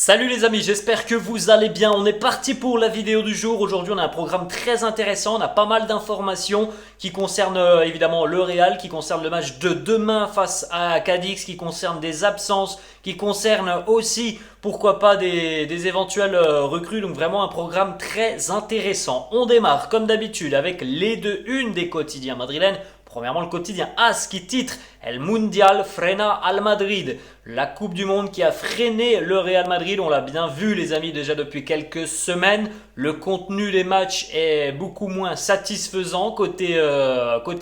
Salut les amis, j'espère que vous allez bien. On est parti pour la vidéo du jour. Aujourd'hui on a un programme très intéressant, on a pas mal d'informations qui concernent évidemment le Real, qui concernent le match de demain face à Cadix, qui concernent des absences, qui concernent aussi pourquoi pas des éventuels recrues. Donc vraiment un programme très intéressant. On démarre comme d'habitude avec les deux unes des quotidiens madrilènes. Premièrement, le quotidien AS qui titre El Mundial frena al Madrid. La Coupe du Monde qui a freiné le Real Madrid. On l'a bien vu les amis déjà depuis quelques semaines. Le contenu des matchs est beaucoup moins satisfaisant côté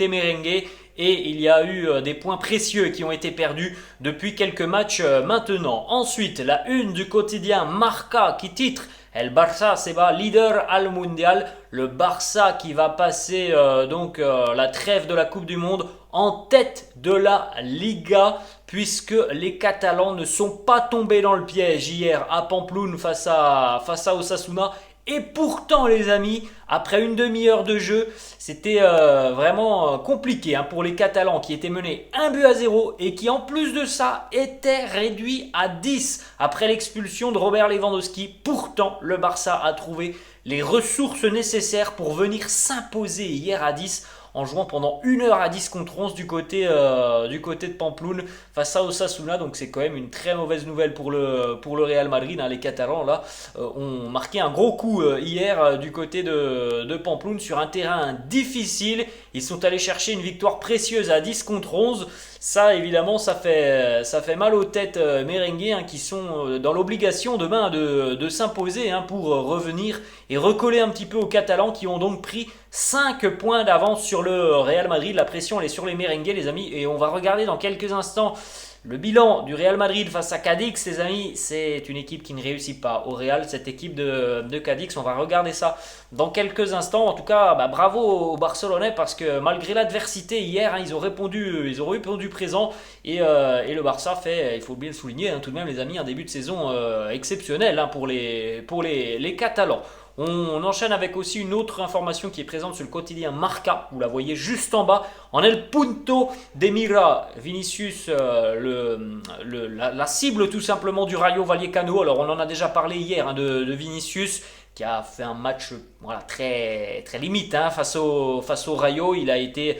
merengue. Et il y a eu des points précieux qui ont été perdus depuis quelques matchs maintenant. Ensuite, la une du quotidien Marca qui titre El Barça se va leader al Mundial. Le Barça qui va passer la trêve de la Coupe du Monde en tête de la Liga, puisque les Catalans ne sont pas tombés dans le piège hier à Pamplune face à Osasuna. Et pourtant les amis, après une demi-heure de jeu, c'était vraiment compliqué pour les Catalans qui étaient menés 1-0 et qui en plus de ça étaient réduits à 10 après l'expulsion de Robert Lewandowski. Pourtant le Barça a trouvé les ressources nécessaires pour venir s'imposer hier à 10 en jouant pendant 1h10 contre 11 du côté de Pamplune face à Osasuna. Donc c'est quand même une très mauvaise nouvelle pour le Real Madrid. Les Catalans là ont marqué un gros coup hier du côté de Pamplune sur un terrain difficile. Ils sont allés chercher une victoire précieuse à 10 contre 11. Ça évidemment ça fait mal aux têtes merengues qui sont dans l'obligation demain de s'imposer pour revenir et recoller un petit peu aux Catalans qui ont donc pris 5 points d'avance sur le Real Madrid. La pression elle est sur les merengues les amis, et on va regarder dans quelques instants le bilan du Real Madrid face à Cadix. Les amis, c'est une équipe qui ne réussit pas au Real, cette équipe de Cadix. On va regarder ça dans quelques instants. En tout cas, bravo aux Barcelonais parce que malgré l'adversité hier, ils ont répondu présent et le Barça fait, il faut bien le souligner tout de même les amis, un début de saison exceptionnel pour les Catalans. On enchaîne avec aussi une autre information qui est présente sur le quotidien Marca. Vous la voyez juste en bas. En El Punto de Mira, Vinicius, la cible tout simplement du Rayo Vallecano. Alors on en a déjà parlé hier de Vinicius qui a fait un match très, très limite face au Rayo. Il a été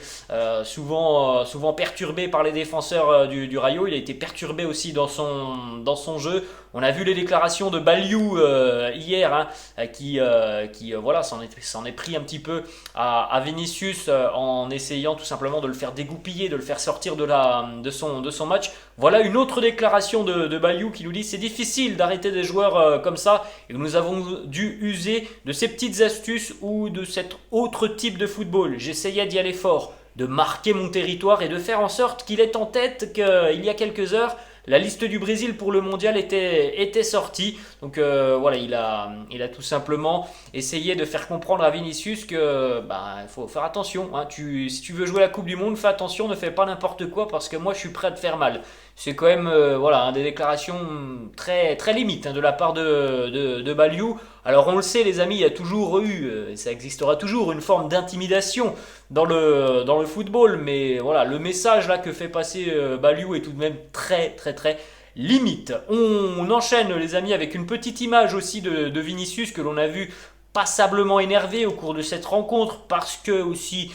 souvent perturbé par les défenseurs du Rayo. Il a été perturbé aussi dans son jeu. On a vu les déclarations de Baliou hier qui s'en est pris un petit peu à Vinicius en essayant tout simplement de le faire dégoupiller, de le faire sortir de son match. Voilà une autre déclaration de Baliou qui nous dit: c'est difficile d'arrêter des joueurs comme ça et nous avons dû user de ces petites astuces ou de cet autre type de football. J'essayais d'y aller fort, de marquer mon territoire et de faire en sorte qu'il est en tête qu'il y a quelques heures la liste du Brésil pour le mondial était sortie. Donc il a tout simplement essayé de faire comprendre à Vinicius que il faut faire attention. Si tu veux jouer la Coupe du Monde, fais attention, ne fais pas n'importe quoi parce que moi je suis prêt à te faire mal. C'est quand même des déclarations très, très limites de la part de Baliou. Alors on le sait les amis, il y a toujours eu, ça existera toujours, une forme d'intimidation dans le football. Mais voilà, le message là que fait passer Baliou est tout de même très très très limite. On enchaîne les amis avec une petite image aussi de Vinicius que l'on a vu passablement énervé au cours de cette rencontre parce que aussi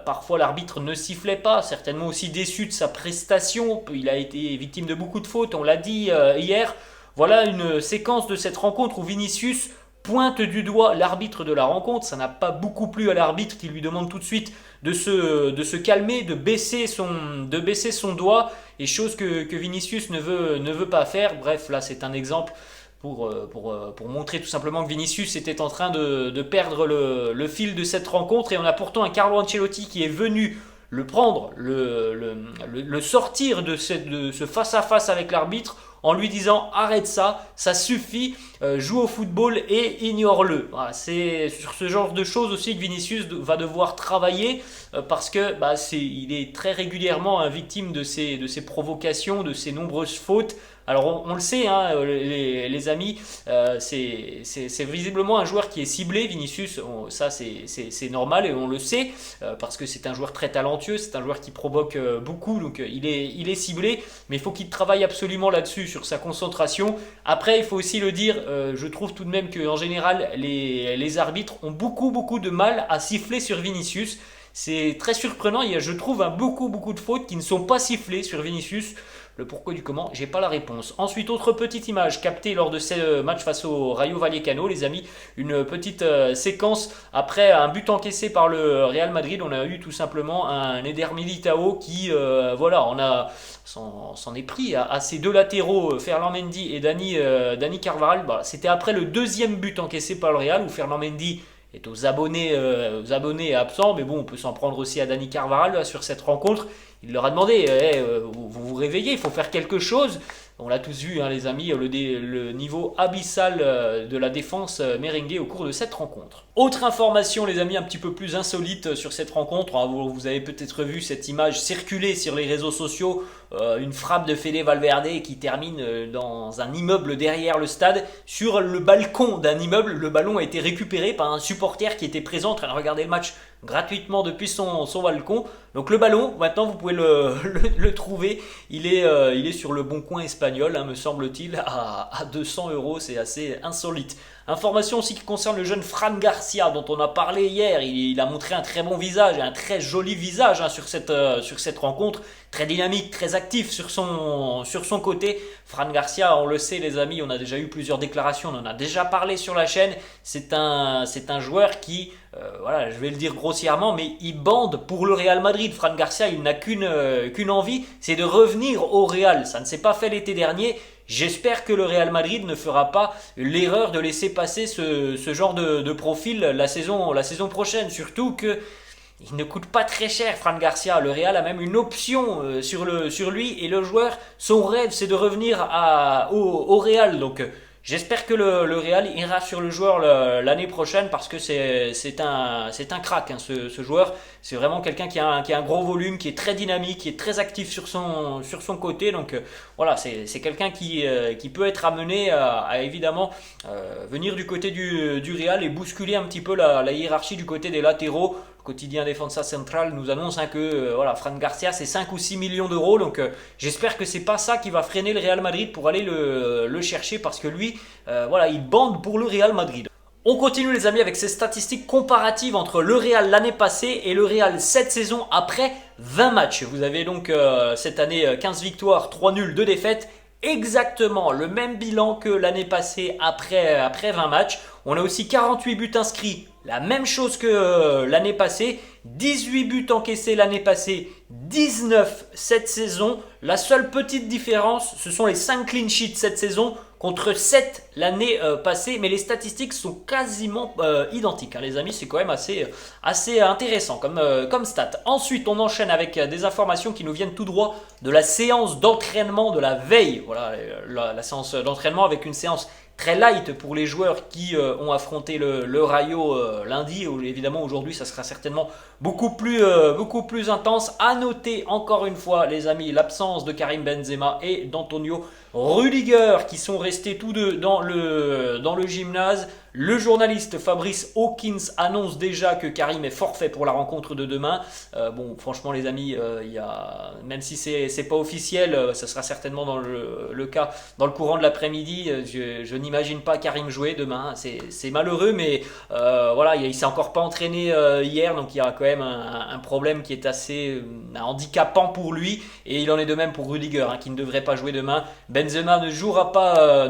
parfois l'arbitre ne sifflait pas, certainement aussi déçu de sa prestation. Il a été victime de beaucoup de fautes, on l'a dit hier. Voilà une séquence de cette rencontre où Vinicius pointe du doigt l'arbitre de la rencontre. Ça n'a pas beaucoup plu à l'arbitre qui lui demande tout de suite de se calmer, de baisser son doigt, et chose que Vinicius ne veut pas faire. Bref, là c'est un exemple pour montrer tout simplement que Vinicius était en train de perdre le fil de cette rencontre. Et on a pourtant un Carlo Ancelotti qui est venu le prendre, le sortir de ce face-à-face avec l'arbitre en lui disant: arrête ça, ça suffit, joue au football et ignore-le. Voilà, c'est sur ce genre de choses aussi que Vinicius va devoir travailler parce que il est très régulièrement victime de ces provocations, de ces nombreuses fautes. Alors on le sait, hein, les amis, c'est visiblement un joueur qui est ciblé, Vinicius, ça c'est normal et on le sait, parce que c'est un joueur très talentueux, c'est un joueur qui provoque beaucoup, donc il est ciblé, mais il faut qu'il travaille absolument là-dessus, sur sa concentration. Après, il faut aussi le dire, je trouve tout de même qu'en général, les arbitres ont beaucoup de mal à siffler sur Vinicius. C'est très surprenant, il y a, je trouve, beaucoup de fautes qui ne sont pas sifflées sur Vinicius. Le pourquoi du comment, j'ai pas la réponse. Ensuite, autre petite image captée lors de ce match face au Rayo Vallecano, les amis. Une petite séquence après un but encaissé par le Real Madrid. On a eu tout simplement un Eder Militao qui, s'en est pris à ses deux latéraux, Ferland Mendy et Dani Carvajal. C'était après le deuxième but encaissé par le Real où Ferland Mendy est aux abonnés absents, mais bon, on peut s'en prendre aussi à Dani Carvajal là, sur cette rencontre. Il leur a demandé, vous vous réveillez, il faut faire quelque chose. On l'a tous vu, hein, les amis, le niveau abyssal de la défense merengue au cours de cette rencontre. Autre information, les amis, un petit peu plus insolite sur cette rencontre. Vous avez peut-être vu cette image circuler sur les réseaux sociaux. Une frappe de Fede Valverde qui termine dans un immeuble derrière le stade. Sur le balcon d'un immeuble, le ballon a été récupéré par un supporter qui était présent en train de regarder le match gratuitement depuis son balcon. Donc le ballon, maintenant vous pouvez le trouver, il est sur le Bon Coin espagnol, hein, me semble-t-il, à 200 €, c'est assez insolite. Information aussi qui concerne le jeune Fran Garcia dont on a parlé hier. Il a montré un très bon visage, un très joli visage, hein, sur cette rencontre. Très dynamique, très actif sur son côté. Fran Garcia, on le sait les amis, on a déjà eu plusieurs déclarations, on en a déjà parlé sur la chaîne. C'est un joueur qui, je vais le dire grossièrement, mais il bande pour le Real Madrid. Fran Garcia, il n'a qu'une envie, c'est de revenir au Real. Ça ne s'est pas fait l'été dernier. J'espère que le Real Madrid ne fera pas l'erreur de laisser passer ce genre de profil la saison prochaine. Surtout que il ne coûte pas très cher, Fran Garcia. Le Real a même une option sur lui et le joueur, son rêve, c'est de revenir au Real. Donc j'espère que le Real ira sur le joueur l'année prochaine parce que c'est un crack, hein, ce joueur. C'est vraiment quelqu'un qui a un gros volume, qui est très dynamique, qui est très actif sur son côté. Donc c'est quelqu'un qui peut être amené à évidemment venir du côté du Real et bousculer un petit peu la hiérarchie du côté des latéraux. Quotidien Defensa Central nous annonce que Fran Garcia c'est 5 ou 6 millions d'euros, donc j'espère que c'est pas ça qui va freiner le Real Madrid pour aller le chercher parce que lui il bande pour le Real Madrid. On continue les amis avec ces statistiques comparatives entre le Real l'année passée et le Real cette saison après 20 matchs. Vous avez donc cette année 15 victoires, 3 nuls, 2 défaites. Exactement le même bilan que l'année passée après 20 matchs. On a aussi 48 buts inscrits, la même chose que l'année passée. 18 buts encaissés l'année passée, 19 cette saison. La seule petite différence, ce sont les 5 clean sheets cette saison contre 7 l'année passée. Mais les statistiques sont quasiment identiques, hein, les amis. C'est quand même assez intéressant comme stat. Ensuite, on enchaîne avec des informations qui nous viennent tout droit de la séance d'entraînement de la veille. Voilà, la séance d'entraînement avec une séance très light pour les joueurs qui ont affronté le Rayo lundi. Évidemment, aujourd'hui, ça sera certainement beaucoup plus intense. À noter encore une fois, les amis, l'absence de Karim Benzema et d'Antonio Rudiger qui sont restés tous deux dans le gymnase. Le journaliste Fabrice Hawkins annonce déjà que Karim est forfait pour la rencontre de demain. Franchement les amis, même si c'est pas officiel, ça sera certainement dans le cas dans le courant de l'après-midi. Je n'imagine pas Karim jouer demain. C'est malheureux, mais il s'est encore pas entraîné hier, donc il y a quand même un problème qui est assez handicapant pour lui. Et il en est de même pour Rudiger, qui ne devrait pas jouer demain. Benzema ne jouera pas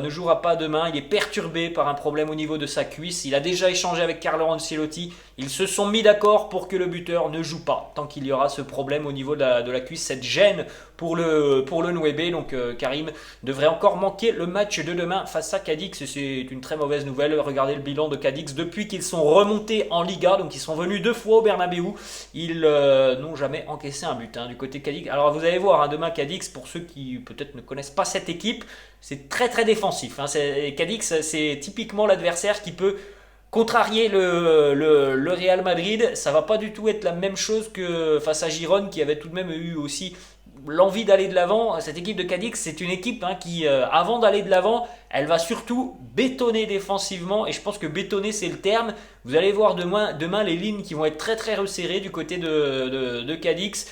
demain. Il est perturbé par un problème au niveau de sa cuisse. Il a déjà échangé avec Carlo Ancelotti. Ils se sont mis d'accord pour que le buteur ne joue pas tant qu'il y aura ce problème au niveau de la cuisse, cette gêne pour le Nwebe. Donc Karim devrait encore manquer le match de demain face à Cadix. C'est une très mauvaise nouvelle. Regardez le bilan de Cadix depuis qu'ils sont remontés en Liga. Donc ils sont venus 2 fois au Bernabeu. Ils n'ont jamais encaissé un but du côté Cadix. Alors vous allez voir demain Cadix, pour ceux qui peut-être ne connaissent pas cette équipe, c'est très très défensif. Cadix, c'est typiquement l'adversaire qui peut contrarier le Real Madrid. Ça va pas du tout être la même chose que face à Girone, qui avait tout de même eu aussi l'envie d'aller de l'avant. Cette équipe de Cadix, c'est une équipe qui, avant d'aller de l'avant, elle va surtout bétonner défensivement. Et je pense que bétonner, c'est le terme. Vous allez voir demain les lignes qui vont être très très resserrées du côté de Cadix.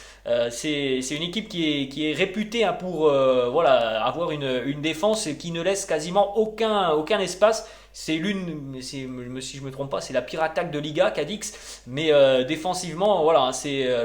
C'est une équipe qui est réputée pour avoir une défense qui ne laisse quasiment aucun espace. C'est si je me trompe pas, c'est la pire attaque de Liga, Cadix. Mais défensivement, voilà,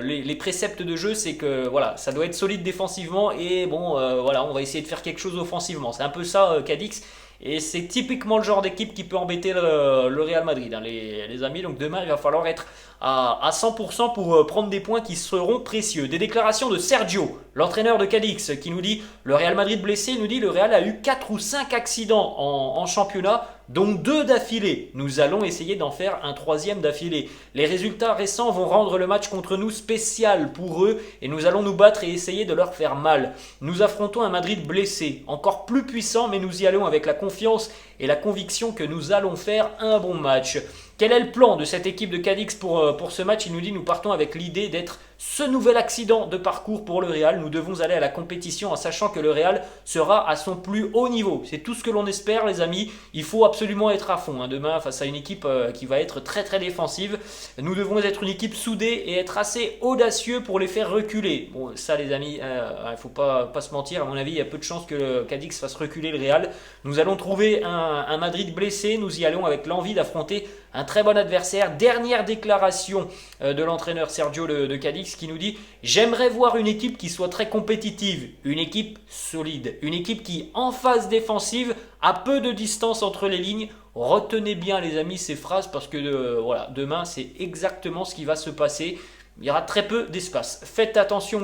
les préceptes de jeu, c'est que voilà, ça doit être solide défensivement et bon, voilà, on va essayer de faire quelque chose offensivement. C'est un peu ça, Cadix. Et c'est typiquement le genre d'équipe qui peut embêter le Real Madrid, les amis. Donc demain, il va falloir être à 100% pour prendre des points qui seront précieux. Des déclarations de Sergio, l'entraîneur de Cadix, qui nous dit le Real Madrid blessé. Il nous dit le Real a eu 4 ou 5 accidents en championnat, dont 2 d'affilée. Nous allons essayer d'en faire un 3e d'affilée. Les résultats récents vont rendre le match contre nous spécial pour eux et nous allons nous battre et essayer de leur faire mal. Nous affrontons un Madrid blessé, encore plus puissant, mais nous y allons avec la confiance et la conviction que nous allons faire un bon match. Quel est le plan de cette équipe de Cadix pour ce match? Il nous dit nous partons avec l'idée d'être ce nouvel accident de parcours pour le Real. Nous devons aller à la compétition en sachant que le Real sera à son plus haut niveau. C'est tout ce que l'on espère, les amis. Il faut absolument être à fond demain face à une équipe qui va être très très défensive. Nous devons être une équipe soudée et être assez audacieux pour les faire reculer. Bon, ça les amis, il ne faut pas se mentir. À mon avis, il y a peu de chances que le Cadix fasse reculer le Real. Nous allons trouver un Madrid blessé. Nous y allons avec l'envie d'affronter un très bon adversaire. Dernière déclaration de l'entraîneur Sergio de Cadix qui nous dit « J'aimerais voir une équipe qui soit très compétitive, une équipe solide, une équipe qui, en phase défensive, a peu de distance entre les lignes. » Retenez bien les amis ces phrases parce que voilà, demain c'est exactement ce qui va se passer. Il y aura très peu d'espace. Faites attention,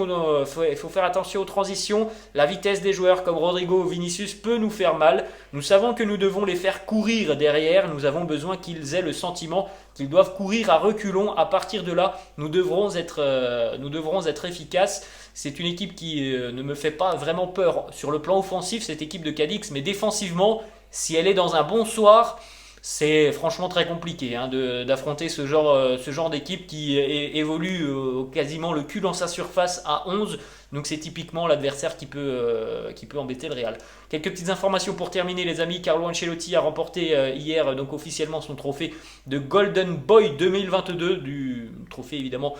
il faut faire attention aux transitions. La vitesse des joueurs comme Rodrigo ou Vinicius peut nous faire mal. Nous savons que nous devons les faire courir derrière. Nous avons besoin qu'ils aient le sentiment qu'ils doivent courir à reculons. À partir de là, nous devrons être efficaces. C'est une équipe qui ne me fait pas vraiment peur sur le plan offensif, cette équipe de Cadix. Mais défensivement, si elle est dans un bon soir, c'est franchement très compliqué d'affronter ce genre d'équipe qui évolue quasiment le cul dans sa surface à 11. Donc c'est typiquement l'adversaire qui peut embêter le Real. Quelques petites informations pour terminer les amis. Carlo Ancelotti a remporté hier donc officiellement son trophée de Golden Boy 2022, du trophée évidemment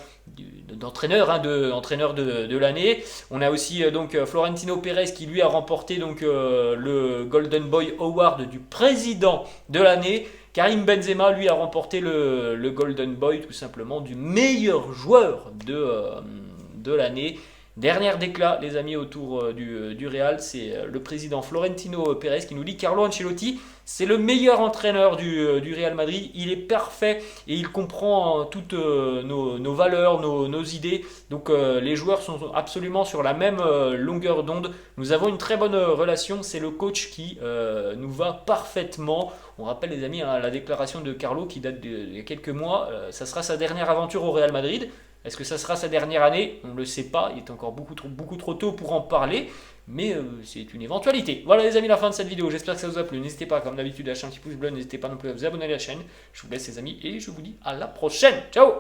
d'entraîneur, entraîneur de l'année. On a aussi donc Florentino Pérez qui lui a remporté donc le Golden Boy Award du président de l'année. Karim Benzema lui a remporté le Golden Boy tout simplement du meilleur joueur de l'année. Dernière déclat, les amis, autour du Real, c'est le président Florentino Pérez qui nous dit Carlo Ancelotti, c'est le meilleur entraîneur du Real Madrid. Il est parfait et il comprend toutes nos valeurs, nos idées. Donc les joueurs sont absolument sur la même longueur d'onde. Nous avons une très bonne relation. C'est le coach qui nous va parfaitement. On rappelle les amis la déclaration de Carlo qui date d'il y a quelques mois. Ça sera sa dernière aventure au Real Madrid. Est-ce que ça sera sa dernière année? On ne le sait pas, il est encore beaucoup trop tôt pour en parler, mais c'est une éventualité. Voilà les amis, la fin de cette vidéo, j'espère que ça vous a plu. N'hésitez pas comme d'habitude à lâcher un petit pouce bleu, n'hésitez pas non plus à vous abonner à la chaîne. Je vous laisse les amis et je vous dis à la prochaine. Ciao!